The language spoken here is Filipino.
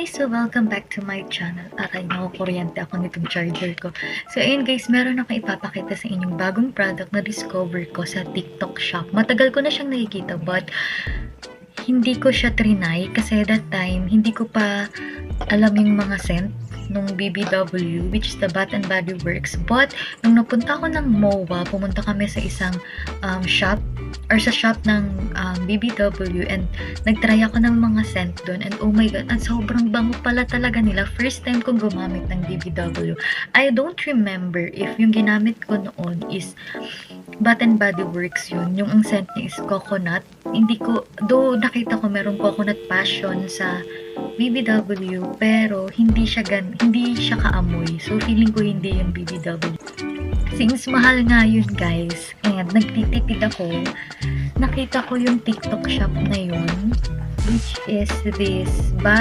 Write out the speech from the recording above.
guys! So, welcome back to my channel. Aray, nakukuryente ako nitong charger ko. So, ayun guys, meron akong ipapakita sa inyong bagong product na discover ko sa TikTok shop. Matagal ko na siyang nakikita but hindi ko siya trinay kasi that time, hindi ko pa alam yung mga scent nung BBW, which is the Bath and Body Works. But, nung napunta ako ng MOA, pumunta kami sa isang shop or sa shop ng BBW and nagtry ako ng mga scent doon and oh my god, ang sobrang bango pala talaga nila. First time kong gumamit ng BBW. I don't remember if yung ginamit ko noon is Bath and Body Works yun. Yung ang scent niya is coconut. Hindi ko, though nakita ko merong coconut passion sa BBW, pero hindi siya kaamoy. So feeling ko hindi yung BBW. Since mahal nga yun guys, and nagtitipid ako, nakita ko yung TikTok shop na yun, which is this by